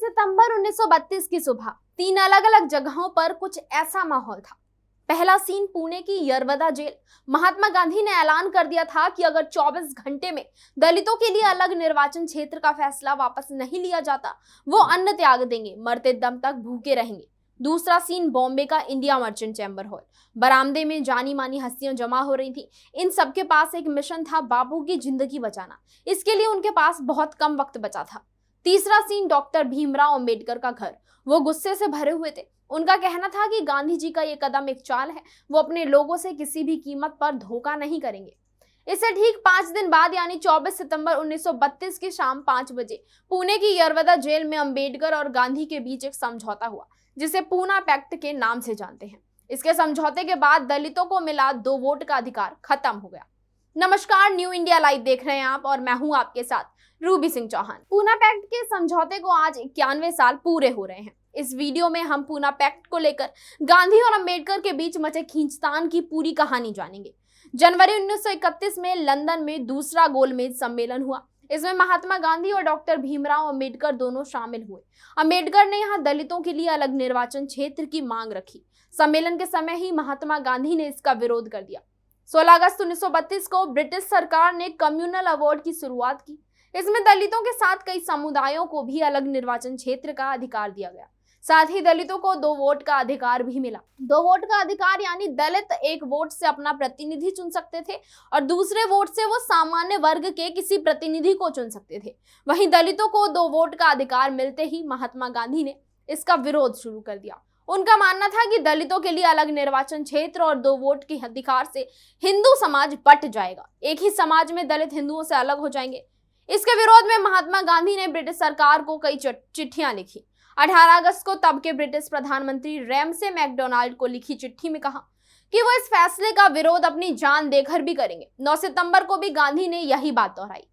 सितंबर 1932 की सुबह 3 अलग अलग जगहों पर कुछ ऐसा माहौल था। पहला सीन पुणे की यरवदा जेल। महात्मा गांधी ने ऐलान कर दिया था कि अगर 24 घंटे में दलितों के लिए अलग निर्वाचन क्षेत्र का फैसला वापस नहीं लिया जाता, वो अन्न त्याग देंगे, मरते दम तक भूखे रहेंगे। दूसरा सीन बॉम्बे का इंडिया मर्चेंट चैम्बर हॉल। बरामदे में जानी मानी हस्तियां जमा हो रही थी। इन सबके पास एक मिशन था, बापू की जिंदगी बचाना। इसके लिए उनके पास बहुत कम वक्त बचा था। तीसरा सीन डॉक्टर भीमराव अंबेडकर का घर। वो गुस्से से भरे हुए थे। उनका कहना था कि गांधी जी का ये कदम एक चाल है, वो अपने लोगों से किसी भी कीमत पर धोखा नहीं करेंगे। इससे ठीक 5 दिन बाद यानी 24 सितंबर 1932 की शाम 5 बजे पुणे की यरवदा जेल में अंबेडकर और गांधी के बीच एक समझौता हुआ, जिसे पूना पैक्ट के नाम से जानते हैं। इसके समझौते के बाद दलितों को मिला 2 वोट का अधिकार खत्म हो गया। नमस्कार, न्यू इंडिया लाइव देख रहे हैं आप और मैं हूं आपके साथ रूबी सिंह चौहान। पूना पैक्ट के समझौते को आज 91 साल पूरे हो रहे हैं। इस वीडियो में हम पूना पैक्ट को लेकर गांधी और अंबेडकर के बीच मचे खींचतान की पूरी कहानी जानेंगे। जनवरी 1931 में लंदन में दूसरा गोलमेज सम्मेलन हुआ। इसमें महात्मा गांधी और डॉक्टर भीमराव अंबेडकर दोनों शामिल हुए। अंबेडकर ने यहाँ दलितों के लिए अलग निर्वाचन क्षेत्र की मांग रखी। सम्मेलन के समय ही महात्मा गांधी ने इसका विरोध कर दिया। 16 अगस्त 1932 को ब्रिटिश सरकार ने कम्युनल अवार्ड की शुरुआत की। इसमें दलितों के साथ कई समुदायों को भी अलग निर्वाचन क्षेत्र का अधिकार दिया गया। साथ ही दलितों को 2 वोट का अधिकार भी मिला। 2 वोट का अधिकार यानी दलित एक वोट से अपना प्रतिनिधि चुन सकते थे और दूसरे वोट से वो सामान्य वर्ग के किसी प्रतिनिधि को चुन सकते थे। वहीं दलितों को 2 वोट का अधिकार मिलते ही महात्मा गांधी ने इसका विरोध शुरू कर दिया। उनका मानना था कि दलितों के लिए अलग निर्वाचन क्षेत्र और 2 वोट के अधिकार से हिंदू समाज बट जाएगा। एक ही समाज में दलित हिंदुओं से अलग हो जाएंगे। इसके विरोध में महात्मा गांधी ने ब्रिटिश सरकार को कई चिट्ठियां लिखी। 18 अगस्त को तब के ब्रिटिश प्रधानमंत्री रैमसे मैकडोनाल्ड को लिखी चिट्ठी में कहा कि वो इस फैसले का विरोध अपनी जान देकर भी करेंगे। 9 सितंबर को भी गांधी ने यही बात दोहराई।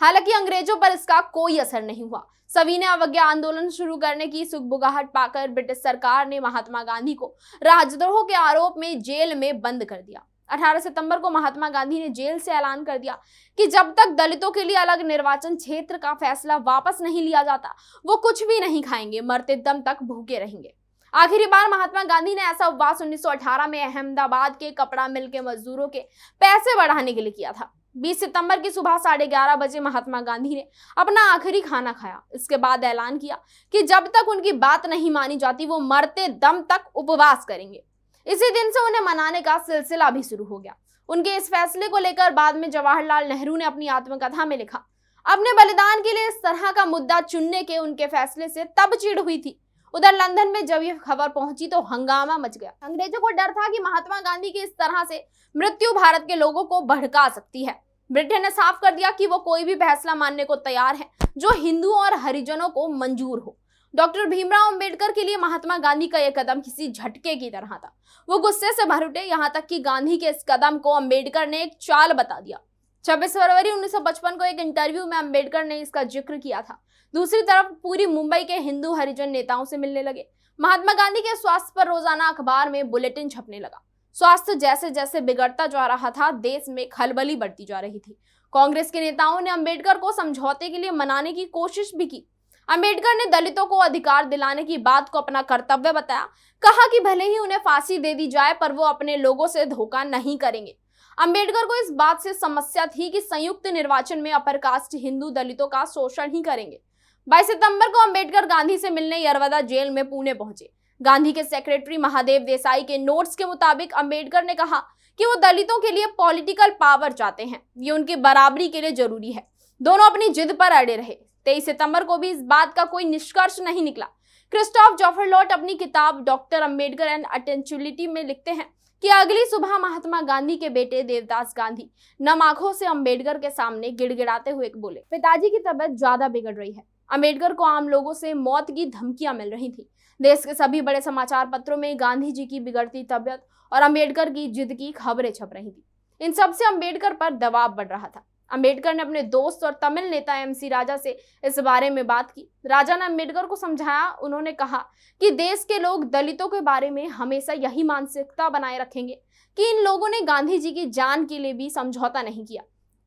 हालांकि अंग्रेजों पर इसका कोई असर नहीं हुआ। सभी ने अवज्ञा आंदोलन शुरू करने की सुगबुगाहट पाकर ब्रिटिश सरकार ने महात्मा गांधी को राजद्रोह के आरोप में जेल में बंद कर दिया। 18 सितंबर को महात्मा गांधी ने जेल से ऐलान कर दिया कि जब तक दलितों के लिए अलग निर्वाचन क्षेत्र का फैसला वापस नहीं लिया जाता, वो कुछ भी नहीं खाएंगे, मरते दम तक भूखे रहेंगे। आखिरी बार महात्मा गांधी ने ऐसा उपवास 1918 में अहमदाबाद के कपड़ा मिल के मजदूरों के पैसे बढ़ाने के लिए किया था। 20 सितंबर की सुबह 11:30 बजे महात्मा गांधी ने अपना आखिरी खाना खाया। इसके बाद ऐलान किया कि जब तक उनकी बात नहीं मानी जाती, वो मरते दम तक उपवास करेंगे। इसी दिन से उन्हें मनाने का सिलसिला भी शुरू हो गया। उनके इस फैसले को लेकर बाद में जवाहरलाल नेहरू ने अपनी आत्मकथा में लिखा, अपने बलिदान के लिए इस तरह का मुद्दा चुनने के उनके फैसले से तब चिढ़ हुई थी। उधर लंदन में जब यह खबर पहुंची तो हंगामा मच गया। अंग्रेजों को डर था कि महात्मा गांधी की इस तरह से मृत्यु भारत के लोगों को भड़का सकती है। ब्रिटेन ने साफ कर दिया कि वो कोई भी फैसला मानने को तैयार है जो हिंदुओं और हरिजनों को मंजूर हो। डॉक्टर भीमराव अंबेडकर के लिए महात्मा गांधी का यह कदम किसी झटके की तरह था। वो गुस्से से भर उठे, यहाँ तक कि गांधी के इस कदम को अंबेडकर ने एक चाल बता दिया। 26 फरवरी 1955 को एक इंटरव्यू में अंबेडकर ने इसका जिक्र किया था। दूसरी तरफ पूरी मुंबई के हिंदू हरिजन नेताओं से मिलने लगे। महात्मा गांधी के स्वास्थ्य पर रोजाना अखबार में बुलेटिन छपने लगा। स्वास्थ्य जैसे जैसे बिगड़ता जा रहा था, देश में खलबली बढ़ती जा रही थी। कांग्रेस के नेताओं ने अंबेडकर को समझौते के लिए मनाने की कोशिश भी की। अंबेडकर ने दलितों को अधिकार दिलाने की बात को अपना कर्तव्य बताया। कहा कि भले ही उन्हें फांसी दे दी जाए, पर वो अपने लोगों से धोखा नहीं करेंगे। अंबेडकर को इस बात से समस्या थी कि संयुक्त निर्वाचन में अपर कास्ट हिंदू दलितों का शोषण ही करेंगे। 22 सितंबर को अंबेडकर गांधी से मिलने यरवदा जेल में पुणे पहुंचे। गांधी के सेक्रेटरी महादेव देसाई के नोट्स के मुताबिक अंबेडकर ने कहा कि वो दलितों के लिए पॉलिटिकल पावर चाहते हैं, ये उनकी बराबरी के लिए जरूरी है। दोनों अपनी जिद पर अड़े रहे। 23 सितंबर को भी इस बात का कोई निष्कर्ष नहीं निकला। क्रिस्टोफ जॉफरलॉट अपनी किताब डॉक्टर अंबेडकर एंड अटेंचुअलिटी में लिखते हैं कि अगली सुबह महात्मा गांधी के बेटे देवदास गांधी नम आंखों से अंबेडकर के सामने गिड़गिड़ाते हुए बोले, पिताजी की तबीयत ज्यादा बिगड़ रही है। अंबेडकर को आम लोगों से मौत की धमकियां मिल रही थी। देश के सभी बड़े समाचार पत्रों में गांधी जी की बिगड़ती तबीयत और अंबेडकर की जिद की खबरें छप रही थी। इन सबसे अंबेडकर पर दबाव बढ़ रहा था। अंबेडकर ने अपने दोस्त और तमिल नेता एमसी राजा से इस बारे में बात की। राजा ने अंबेडकर को समझाया। उन्होंने कहा कि देश के लोग दलितों के बारे में हमेशा यही मानसिकता बनाए रखेंगे कि इन लोगों ने गांधी जी की जान के लिए भी समझौता नहीं किया।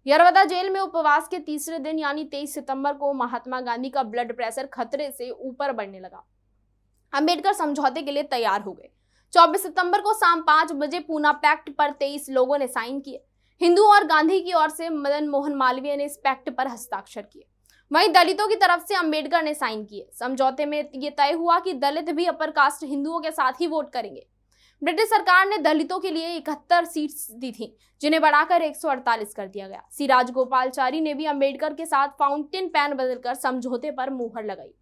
यरवदा जेल में उपवास के तीसरे दिन यानी 23 सितंबर को महात्मा गांधी का ब्लड प्रेशर खतरे से ऊपर बढ़ने लगा। अंबेडकर समझौते के लिए तैयार हो गए। 24 सितंबर को शाम 5 बजे पूना पैक्ट पर 23 लोगों ने साइन किए। हिंदू और गांधी की ओर से मदन मोहन मालवीय ने इस पैक्ट पर हस्ताक्षर किए, वहीं दलितों की तरफ से अंबेडकर ने साइन किए। समझौते में यह तय हुआ कि दलित भी अपर कास्ट हिंदुओं के साथ ही वोट करेंगे। ब्रिटिश सरकार ने दलितों के लिए 71 सीट्स दी थी, जिन्हें बढ़ाकर 148 कर दिया गया। सी राजगोपालचारी ने भी अंबेडकर के साथ फाउंटेन पेन बदलकर समझौते पर मुहर लगाई।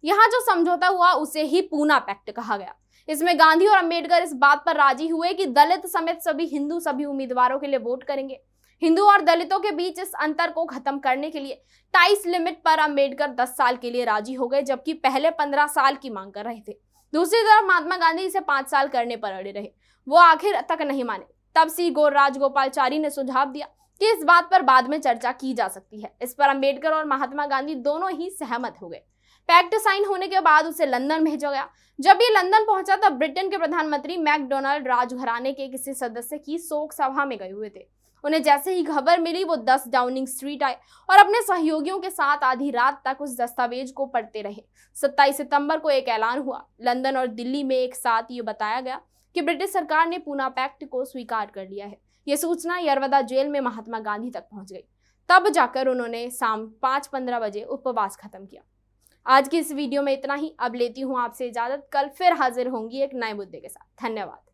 यहाँ जो समझौता हुआ उसे ही पूना पैक्ट कहा गया। इसमें गांधी और अंबेडकर इस बात पर राजी हुए कि दलित समेत सभी हिंदू सभी उम्मीदवारों के लिए वोट करेंगे। हिंदू और दलितों के बीच इस अंतर को खत्म करने के लिए 23 लिमिट पर अंबेडकर 10 साल के लिए राजी हो गए, जबकि पहले 15 साल की मांग कर रहे थे। दूसरी तरफ महात्मा गांधी इसे 5 साल करने पर अड़े रहे। वो आखिर तक नहीं माने। तब सी राजगोपालचारी ने सुझाव दिया कि इस बात पर बाद में चर्चा की जा सकती है। इस पर अंबेडकर और महात्मा गांधी दोनों ही सहमत हो गए। पैक्ट साइन होने के बाद उसे लंदन भेजा गया। जब ये लंदन पहुंचा तब ब्रिटेन के प्रधानमंत्री मैकडोनाल्ड राजघराने के किसी सदस्य की शोक सभा में गए हुए थे। उन्हें जैसे ही खबर मिली वो 10 डाउनिंग स्ट्रीट आए और अपने सहयोगियों के साथ आधी रात तक उस दस्तावेज को पढ़ते रहे। 27 सितंबर को एक ऐलान हुआ। लंदन और दिल्ली में एक साथ ये बताया गया कि ब्रिटिश सरकार ने पूना पैक्ट को स्वीकार कर लिया है। ये सूचना यरवदा जेल में महात्मा गांधी तक पहुंच गई। तब जाकर उन्होंने शाम 5:15 बजे उपवास खत्म किया। आज की इस वीडियो में इतना ही। अब लेती हूँ आपसे इजाजत। कल फिर हाजिर होंगी एक नए मुद्दे के साथ। धन्यवाद।